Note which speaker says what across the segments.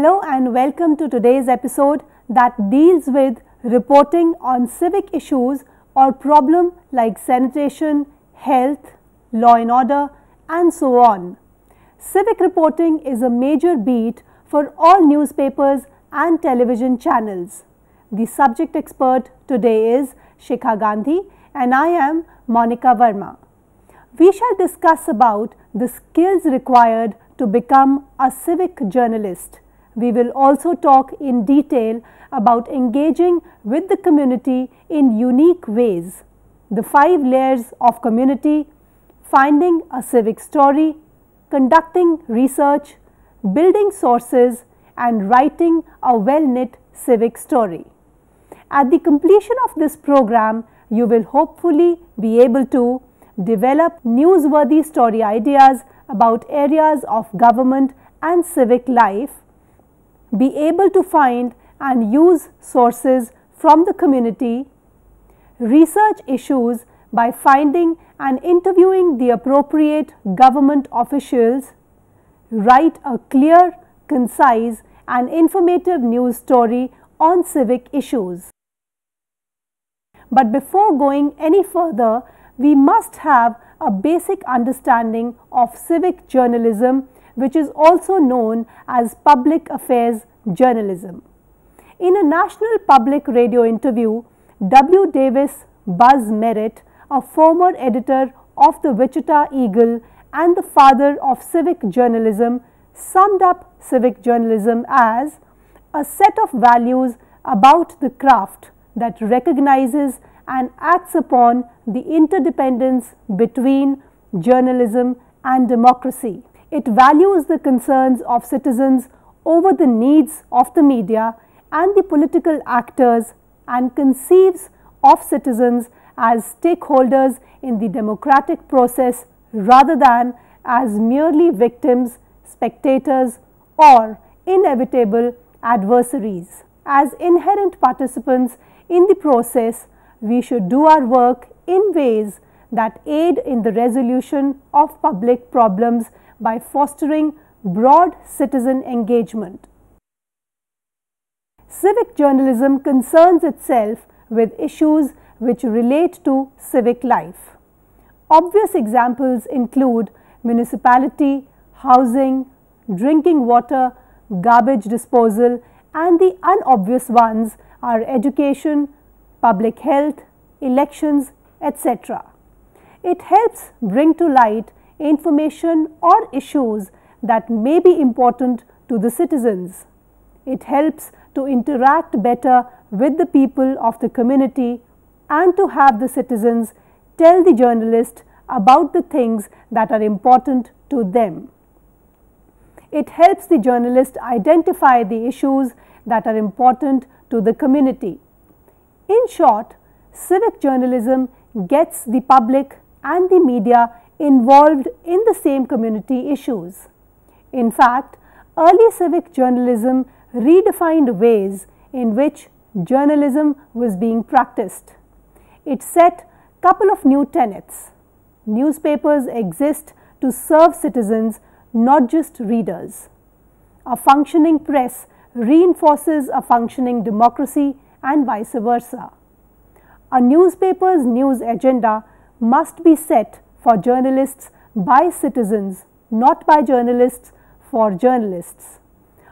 Speaker 1: Hello and welcome to today's episode that deals with reporting on civic issues or problem like sanitation, health, law and order and so on. Civic reporting is a major beat for all newspapers and television channels. The subject expert today is Shikha Gandhi and I am Monica Verma. We shall discuss about the skills required to become a civic journalist. We will also talk in detail about engaging with the community in unique ways, the 5 layers of community, finding a civic story, conducting research, building sources and writing a well-knit civic story. At the completion of this program, you will hopefully be able to develop newsworthy story ideas about areas of government and civic life, be able to find and use sources from the community, research issues by finding and interviewing the appropriate government officials, write a clear, concise and informative news story on civic issues. But before going any further, we must have a basic understanding of civic journalism, which is also known as public affairs journalism. In a national public radio interview, W. Davis Buzz Merritt, a former editor of the Wichita Eagle and the father of civic journalism, summed up civic journalism as a set of values about the craft that recognizes and acts upon the interdependence between journalism and democracy. It values the concerns of citizens over the needs of the media and the political actors and conceives of citizens as stakeholders in the democratic process rather than as merely victims, spectators or inevitable adversaries. As inherent participants in the process, we should do our work in ways that aid in the resolution of public problems by fostering broad citizen engagement. Civic journalism concerns itself with issues which relate to civic life. Obvious examples include municipality, housing, drinking water, garbage disposal, and the unobvious ones are education, public health, elections, etc. It helps bring to light information or issues that may be important to the citizens. It helps to interact better with the people of the community and to have the citizens tell the journalist about the things that are important to them. It helps the journalist identify the issues that are important to the community. In short, civic journalism gets the public and the media involved in the same community issues. In fact, early civic journalism redefined ways in which journalism was being practiced. It set a couple of new tenets. Newspapers exist to serve citizens, not just readers. A functioning press reinforces a functioning democracy and vice versa. A newspaper's news agenda must be set for journalists by citizens, not by journalists for journalists.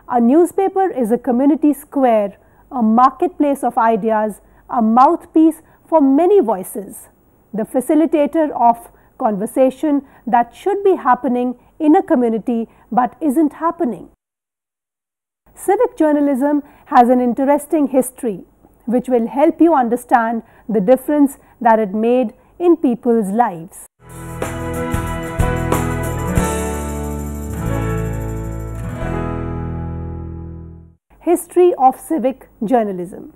Speaker 1: A newspaper is a community square, a marketplace of ideas, a mouthpiece for many voices, the facilitator of conversation that should be happening in a community but isn't happening. Civic journalism has an interesting history which will help you understand the difference that it made in people's lives. History of civic journalism.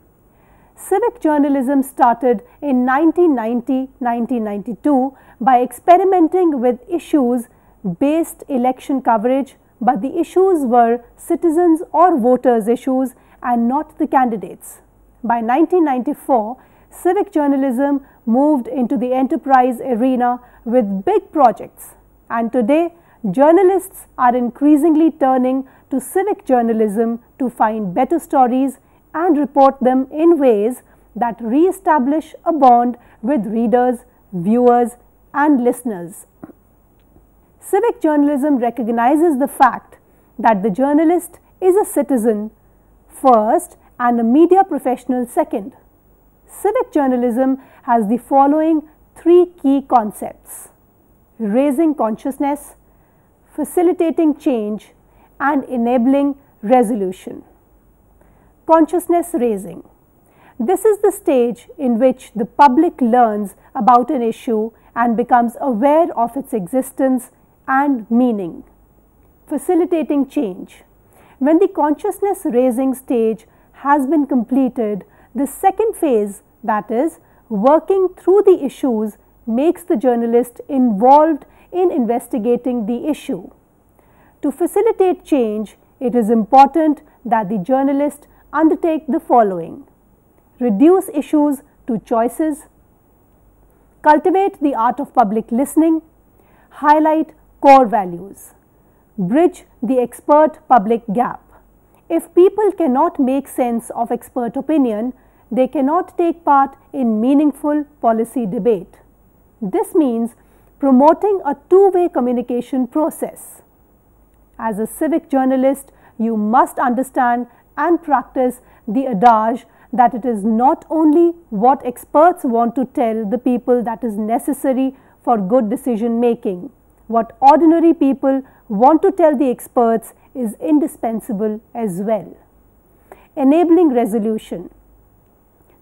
Speaker 1: Civic journalism started in 1990-1992 by experimenting with issues-based election coverage, but the issues were citizens or voters' issues and not the candidates. By 1994, civic journalism moved into the enterprise arena with big projects, and today journalists are increasingly turning to civic journalism to find better stories and report them in ways that re-establish a bond with readers, viewers, and listeners. Civic journalism recognizes the fact that the journalist is a citizen first and a media professional second. Civic journalism has the following three key concepts: raising consciousness, facilitating change, and enabling resolution. Consciousness raising. This is the stage in which the public learns about an issue and becomes aware of its existence and meaning. Facilitating change. When the consciousness raising stage has been completed, the second phase, that is, working through the issues, makes the journalist involved in investigating the issue. To facilitate change, it is important that the journalist undertake the following: reduce issues to choices, cultivate the art of public listening, highlight core values, bridge the expert-public gap. If people cannot make sense of expert opinion, they cannot take part in meaningful policy debate. This means promoting a two-way communication process. As a civic journalist, you must understand and practice the adage that it is not only what experts want to tell the people that is necessary for good decision making. What ordinary people want to tell the experts is indispensable as well. Enabling resolution.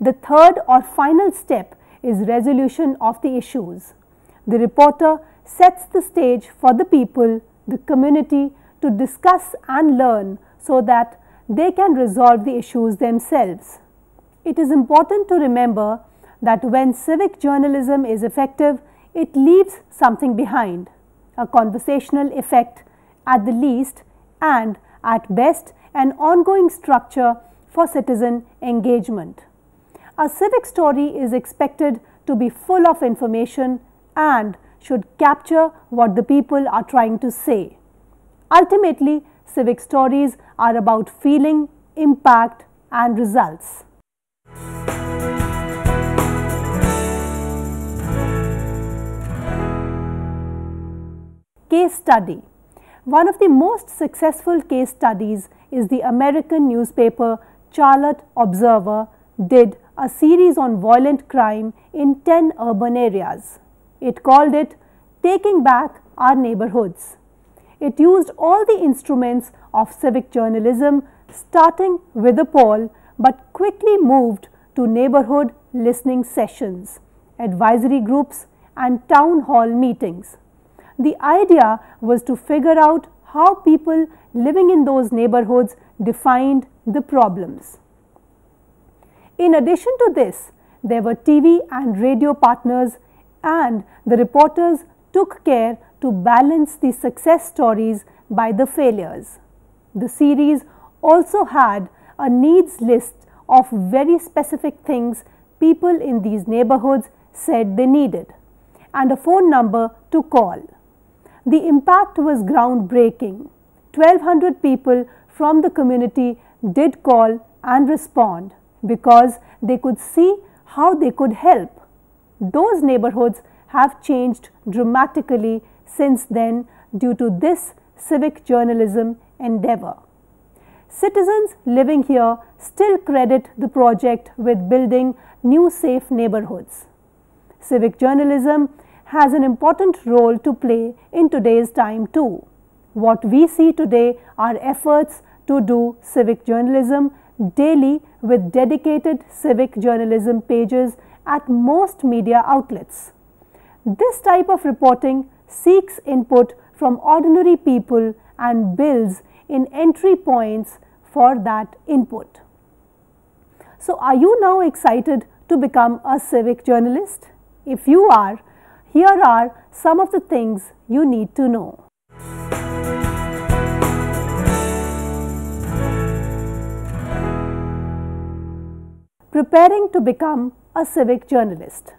Speaker 1: The third or final step is resolution of the issues. The reporter sets the stage for the people, the community, to discuss and learn so that they can resolve the issues themselves. It is important to remember that when civic journalism is effective, it leaves something behind, a conversational effect at the least, and at best an ongoing structure for citizen engagement. A civic story is expected to be full of information and should capture what the people are trying to say. Ultimately, civic stories are about feeling, impact, and results. Case study. One of the most successful case studies is the American newspaper Charlotte Observer did a series on violent crime in 10 urban areas. It called it Taking Back Our Neighborhoods. It used all the instruments of civic journalism, starting with a poll, but quickly moved to neighborhood listening sessions, advisory groups, and town hall meetings. The idea was to figure out how people living in those neighborhoods defined the problems. In addition to this, there were TV and radio partners, and the reporters took care to balance the success stories by the failures. The series also had a needs list of very specific things people in these neighborhoods said they needed, and a phone number to call. The impact was groundbreaking. 1,200 people from the community did call and respond because they could see how they could help. Those neighborhoods have changed dramatically since then due to this civic journalism endeavor. Citizens living here still credit the project with building new safe neighborhoods. Civic journalism has an important role to play in today's time too. What we see today are efforts to do civic journalism daily with dedicated civic journalism pages at most media outlets. This type of reporting seeks input from ordinary people and builds in entry points for that input. So, are you now excited to become a civic journalist? If you are, here are some of the things you need to know. Preparing to become a civic journalist.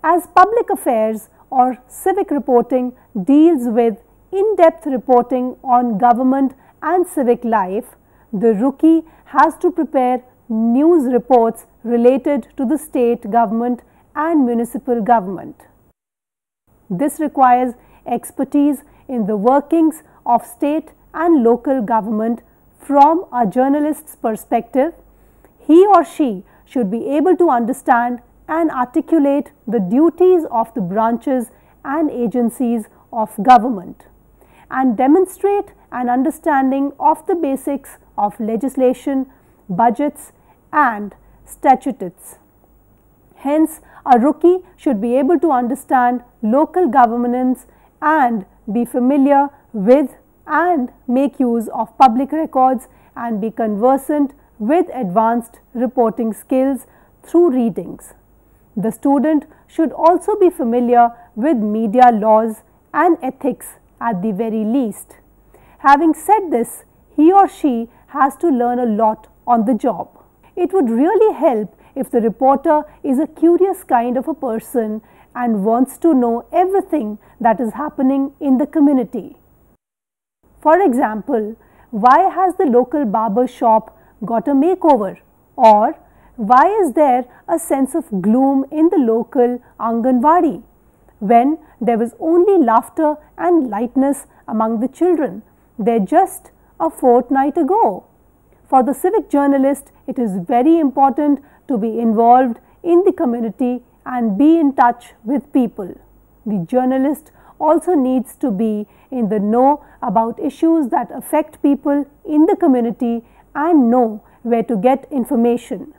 Speaker 1: As public affairs or civic reporting deals with in-depth reporting on government and civic life, the rookie has to prepare news reports related to the state government and municipal government. This requires expertise in the workings of state and local government from a journalist's perspective. He or she should be able to understand and articulate the duties of the branches and agencies of government and demonstrate an understanding of the basics of legislation, budgets and statutes. Hence, a rookie should be able to understand local governance and be familiar with and make use of public records and be conversant with advanced reporting skills through readings. The student should also be familiar with media laws and ethics at the very least. Having said this, he or she has to learn a lot on the job. It would really help if the reporter is a curious kind of a person and wants to know everything that is happening in the community. For example, why has the local barber shop got a makeover? Or why is there a sense of gloom in the local Anganwadi when there was only laughter and lightness among the children there just a fortnight ago? For the civic journalist, it is very important to be involved in the community and be in touch with people. The journalist also needs to be in the know about issues that affect people in the community and know where to get information.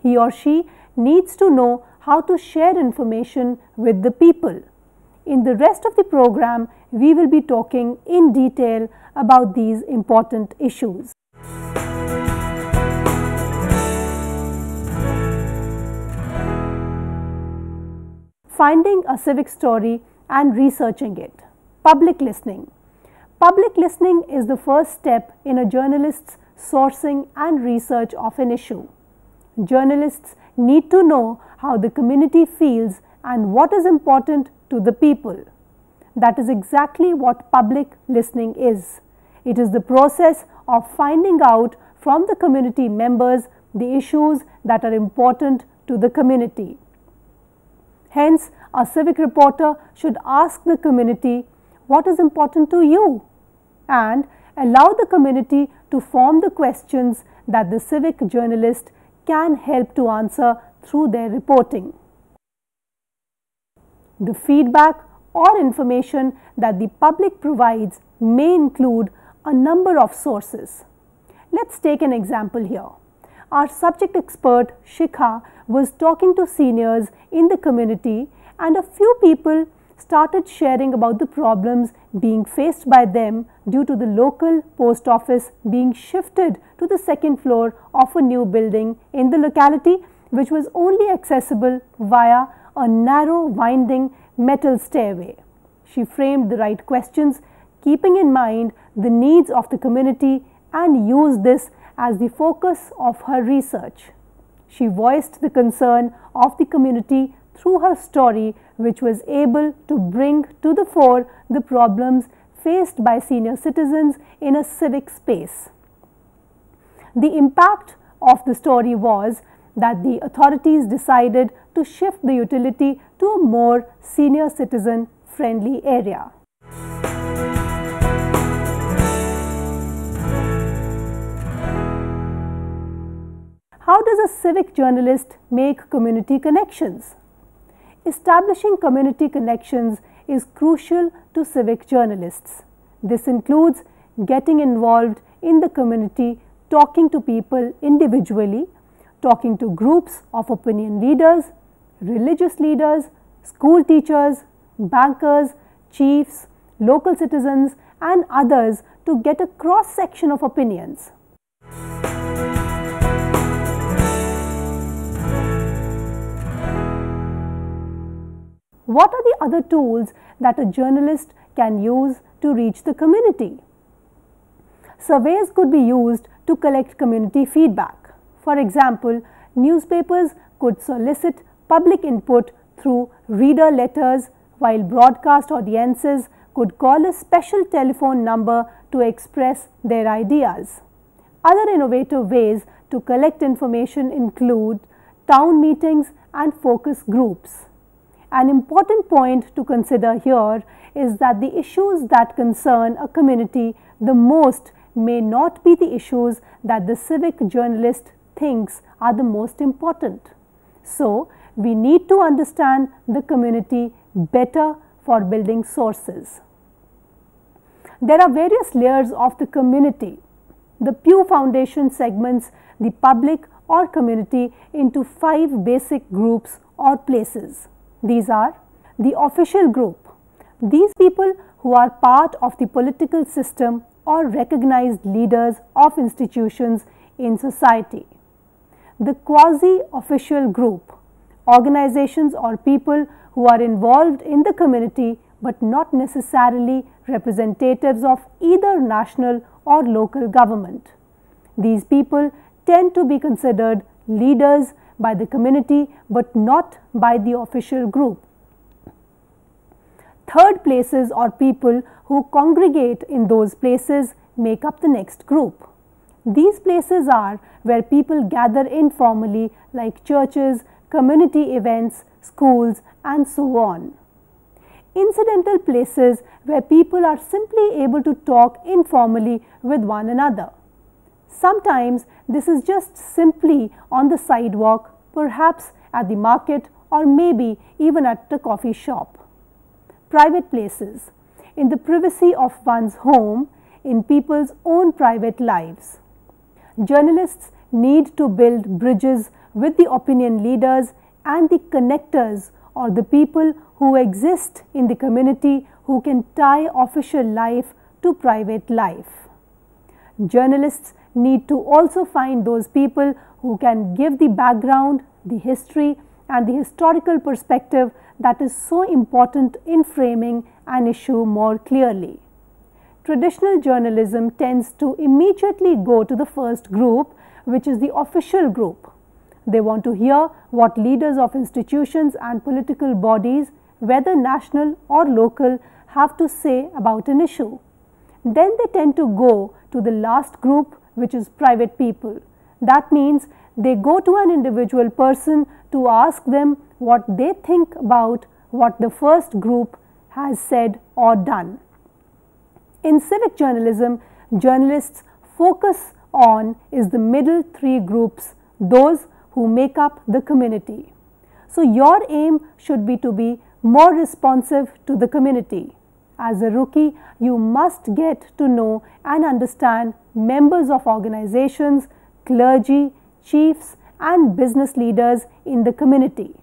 Speaker 1: He or she needs to know how to share information with the people. In the rest of the program, we will be talking in detail about these important issues. Finding a civic story and researching it. Public listening. Public listening is the first step in a journalist's sourcing and research of an issue. Journalists need to know how the community feels and what is important to the people. That is exactly what public listening is. It is the process of finding out from the community members the issues that are important to the community. Hence, a civic reporter should ask the community, what is important to you? And allow the community to form the questions that the civic journalist can help to answer through their reporting. The feedback or information that the public provides may include a number of sources. Let's take an example here. Our subject expert Shikha was talking to seniors in the community, and a few people started sharing about the problems being faced by them due to the local post office being shifted to the second floor of a new building in the locality, which was only accessible via a narrow winding metal stairway. She framed the right questions, keeping in mind the needs of the community, and used this as the focus of her research. She voiced the concern of the community through her story, which was able to bring to the fore the problems faced by senior citizens in a civic space. The impact of the story was that the authorities decided to shift the utility to a more senior citizen friendly area. How does a civic journalist make community connections? Establishing community connections is crucial to civic journalists. This includes getting involved in the community, talking to people individually, talking to groups of opinion leaders, religious leaders, school teachers, bankers, chiefs, local citizens, and others to get a cross-section of opinions. What are the other tools that a journalist can use to reach the community? Surveys could be used to collect community feedback. For example, newspapers could solicit public input through reader letters, while broadcast audiences could call a special telephone number to express their ideas. Other innovative ways to collect information include town meetings and focus groups. An important point to consider here is that the issues that concern a community the most may not be the issues that the civic journalist thinks are the most important. So, we need to understand the community better for building sources. There are various layers of the community. The Pew Foundation segments the public or community into 5 basic groups or places. These are the official group. These people who are part of the political system or recognized leaders of institutions in society. The quasi-official group. Organizations or people who are involved in the community but not necessarily representatives of either national or local government. These people tend to be considered leaders by the community but not by the official group. Third places or people who congregate in those places make up the next group. These places are where people gather informally like churches, community events, schools and so on. Incidental places where people are simply able to talk informally with one another. Sometimes this is just simply on the sidewalk, perhaps at the market or maybe even at a coffee shop. Private places, in the privacy of one's home, in people's own private lives. Journalists need to build bridges with the opinion leaders and the connectors or the people who exist in the community who can tie official life to private life. Journalists need to also find those people who can give the background, the history and the historical perspective that is so important in framing an issue more clearly. Traditional journalism tends to immediately go to the first group, which is the official group. They want to hear what leaders of institutions and political bodies, whether national or local, have to say about an issue. Then they tend to go to the last group, which is private people. That means they go to an individual person to ask them what they think about what the first group has said or done. In civic journalism, journalists focus on is the middle 3 groups, those who make up the community. So, your aim should be to be more responsive to the community. As a rookie, you must get to know and understand members of organizations, clergy, chiefs and business leaders in the community.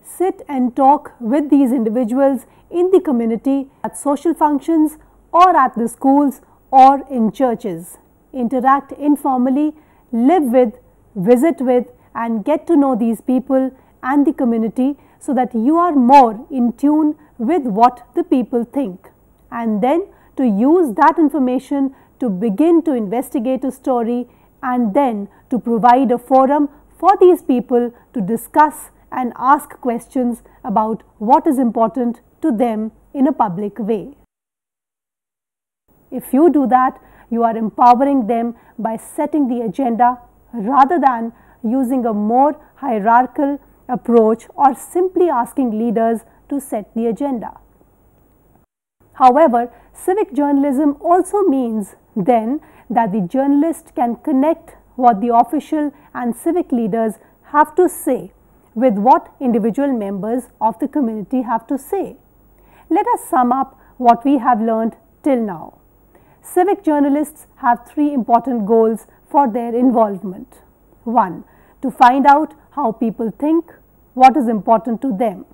Speaker 1: Sit and talk with these individuals in the community at social functions or at the schools or in churches. Interact informally, live with, visit with and get to know these people and the community so that you are more in tune with what the people think, and then to use that information to begin to investigate a story and then to provide a forum for these people to discuss and ask questions about what is important to them in a public way. If you do that, you are empowering them by setting the agenda rather than using a more hierarchical approach or simply asking leaders to set the agenda. However, civic journalism also means then that the journalist can connect what the official and civic leaders have to say with what individual members of the community have to say. Let us sum up what we have learned till now. Civic journalists have 3 important goals for their involvement. 1. To find out how people think, what is important to them.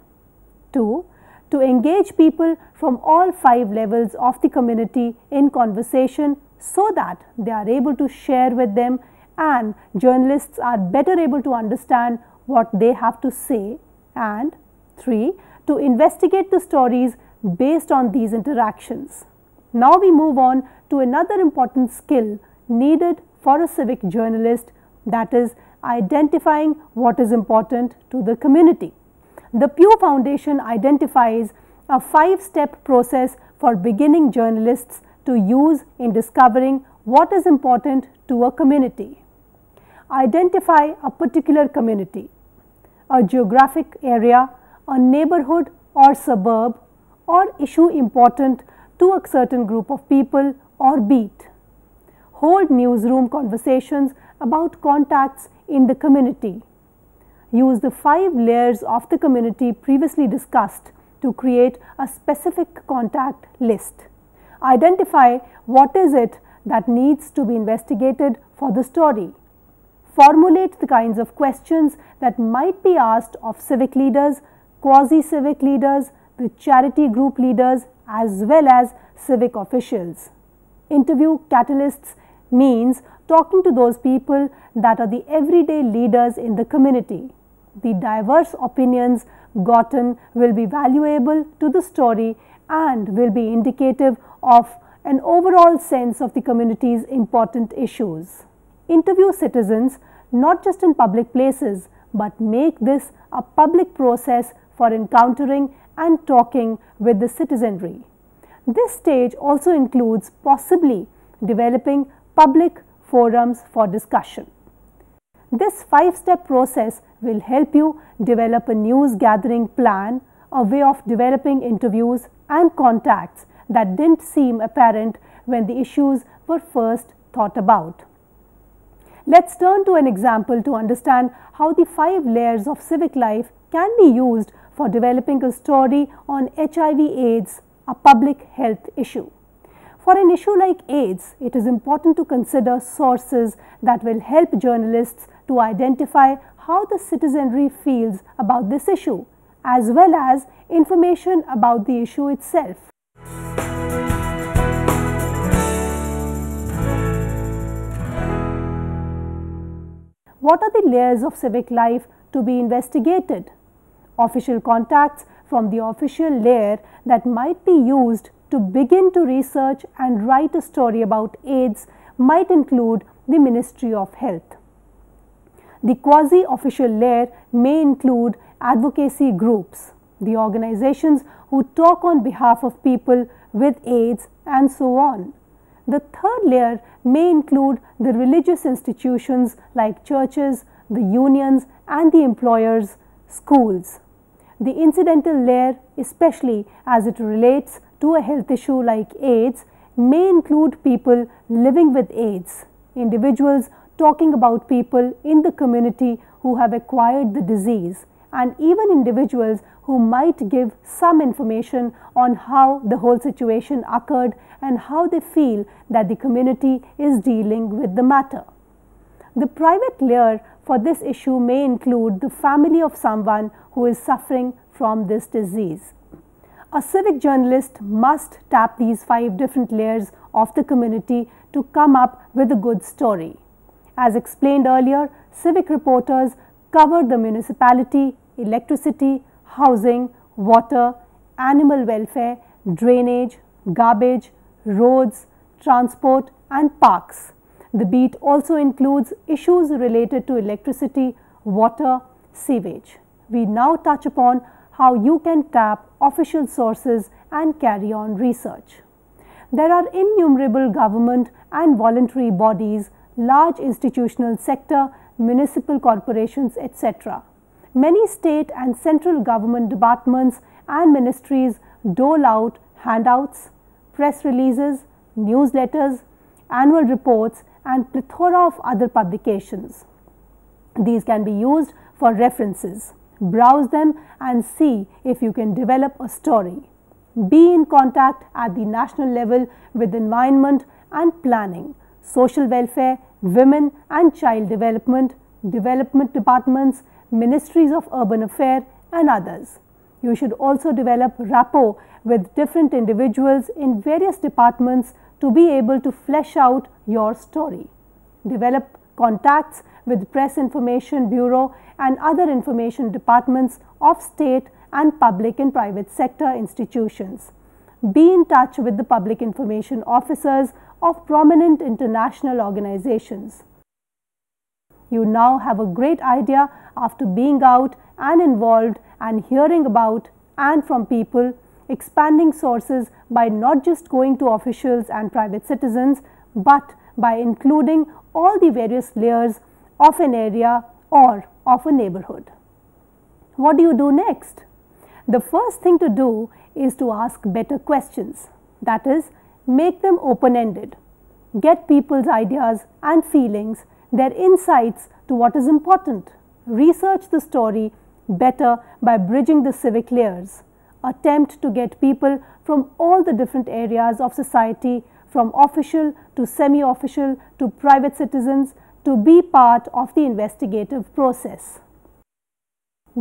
Speaker 1: 2. To engage people from all 5 levels of the community in conversation so that they are able to share with them and journalists are better able to understand what they have to say. And 3. To investigate the stories based on these interactions. Now we move on to another important skill needed for a civic journalist, that is identifying what is important to the community. The Pew Foundation identifies a 5-step process for beginning journalists to use in discovering what is important to a community. Identify a particular community, a geographic area, a neighborhood or suburb, or issue important to a certain group of people or beat. Hold newsroom conversations about contacts in the community. Use the 5 layers of the community previously discussed to create a specific contact list. Identify what is it that needs to be investigated for the story. Formulate the kinds of questions that might be asked of civic leaders, quasi-civic leaders, the charity group leaders, as well as civic officials. Interview catalysts means talking to those people that are the everyday leaders in the community. The diverse opinions gotten will be valuable to the story and will be indicative of an overall sense of the community's important issues. Interview citizens not just in public places, but make this a public process for encountering and talking with the citizenry. This stage also includes possibly developing public forums for discussion. This 5-step process will help you develop a news gathering plan, a way of developing interviews and contacts that didn't seem apparent when the issues were first thought about. Let's turn to an example to understand how the 5 layers of civic life can be used for developing a story on HIV/AIDS, a public health issue. For an issue like AIDS, it is important to consider sources that will help journalists to identify how the citizenry feels about this issue, as well as information about the issue itself. What are the layers of civic life to be investigated? Official contacts from the official layer that might be used to begin to research and write a story about AIDS might include the Ministry of Health. The quasi-official layer may include advocacy groups, the organizations who talk on behalf of people with AIDS, and so on. The third layer may include the religious institutions like churches, the unions, and the employers, schools. The incidental layer, especially as it relates to a health issue like AIDS, may include people living with AIDS, individuals talking about people in the community who have acquired the disease, and even individuals who might give some information on how the whole situation occurred and how they feel that the community is dealing with the matter. The private layer for this issue may include the family of someone who is suffering from this disease. A civic journalist must tap these 5 different layers of the community to come up with a good story. As explained earlier, civic reporters cover the municipality, electricity, housing, water, animal welfare, drainage, garbage, roads, transport, and parks. The beat also includes issues related to electricity, water, sewage. We now touch upon how you can tap official sources and carry on research. There are innumerable government and voluntary bodies, large institutional sector, municipal corporations, etc. Many state and central government departments and ministries dole out handouts, press releases, newsletters, annual reports, and plethora of other publications. These can be used for references. Browse them and see if you can develop a story. Be in contact at the national level with environment and planning, social welfare, women and child development, development departments, ministries of urban affairs, and others. You should also develop rapport with different individuals in various departments to be able to flesh out your story. Develop contacts with Press Information Bureau and other information departments of state and public and private sector institutions. Be in touch with the public information officers of prominent international organizations. You now have a great idea after being out and involved and hearing about and from people expanding sources by not just going to officials and private citizens, but by including all the various layers of an area or of a neighborhood. What do you do next? The first thing to do is to ask better questions, that is, make them open-ended. Get people's ideas and feelings, their insights to what is important. Research the story better by bridging the civic layers. Attempt to get people from all the different areas of society, from official to semi-official to private citizens, to be part of the investigative process.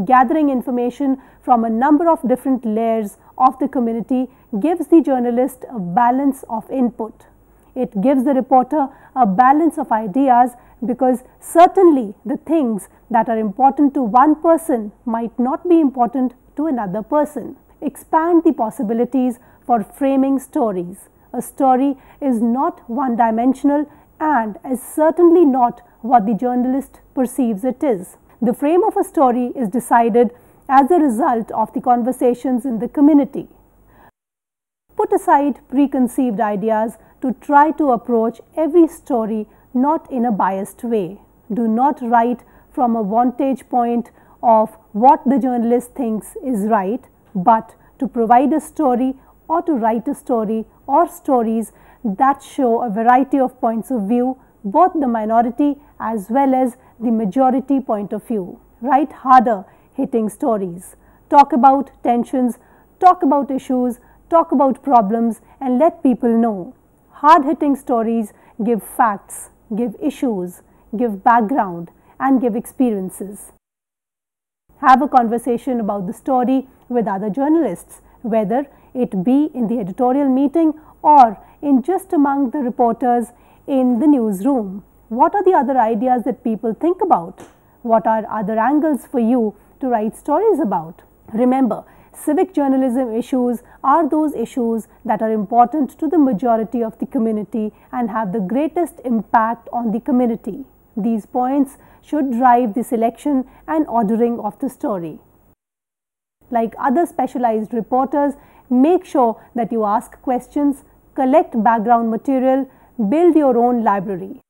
Speaker 1: Gathering information from a number of different layers of the community gives the journalist a balance of input. It gives the reporter a balance of ideas, because certainly the things that are important to one person might not be important to another person. Expand the possibilities for framing stories. A story is not one-dimensional and is certainly not what the journalist perceives it is. The frame of a story is decided as a result of the conversations in the community. Put aside preconceived ideas to try to approach every story not in a biased way. Do not write from a vantage point of what the journalist thinks is right, but to provide a story or to write a story or stories that show a variety of points of view, both the minority as well as the majority point of view. Write harder hitting stories. Talk about tensions, talk about issues, talk about problems, and let people know. Hard hitting stories give facts, give issues, give background, and give experiences. Have a conversation about the story with other journalists, whether it be in the editorial meeting or in just among the reporters in the newsroom. What are the other ideas that people think about? What are other angles for you to write stories about? Remember, civic journalism issues are those issues that are important to the majority of the community and have the greatest impact on the community. These points should drive the selection and ordering of the story. Like other specialized reporters, make sure that you ask questions, collect background material, build your own library.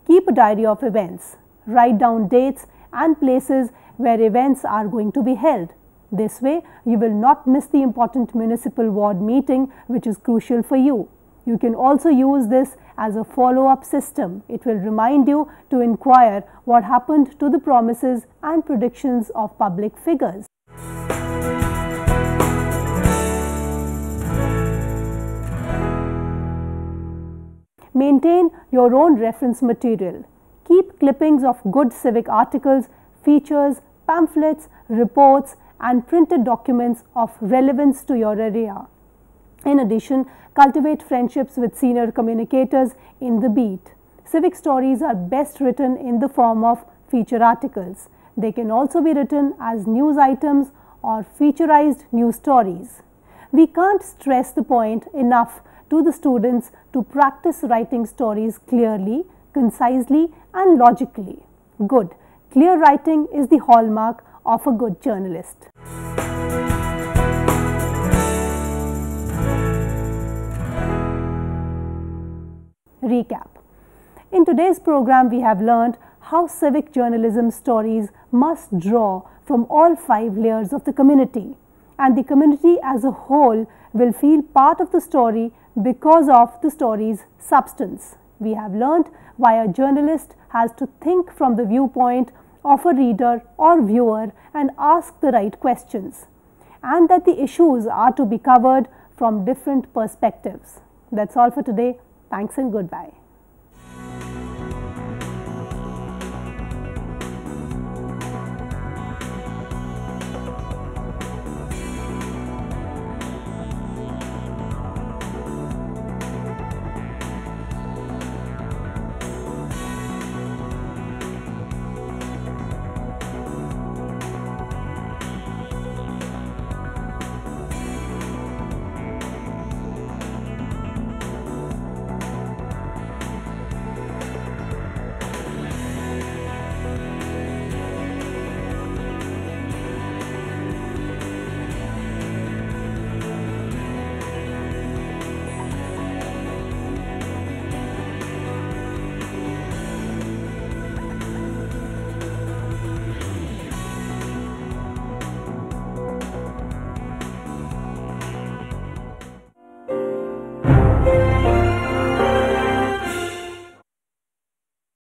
Speaker 1: Keep a diary of events. Write down dates and places where events are going to be held. This way, you will not miss the important municipal ward meeting, which is crucial for you. You can also use this as a follow-up system. It will remind you to inquire what happened to the promises and predictions of public figures. Maintain your own reference material. Keep clippings of good civic articles, features, pamphlets, reports, and printed documents of relevance to your area. In addition, cultivate friendships with senior communicators in the beat. Civic stories are best written in the form of feature articles. They can also be written as news items or featurized news stories. We can't stress the point enough to the students to practice writing stories clearly, concisely, and logically. Good. Clear writing is the hallmark of a good journalist. Recap. In today's program, we have learned how civic journalism stories must draw from all 5 layers of the community, and the community as a whole will feel part of the story because of the story's substance. We have learned why a journalist has to think from the viewpoint of a reader or viewer and ask the right questions, and that the issues are to be covered from different perspectives. That's all for today. Thanks and goodbye.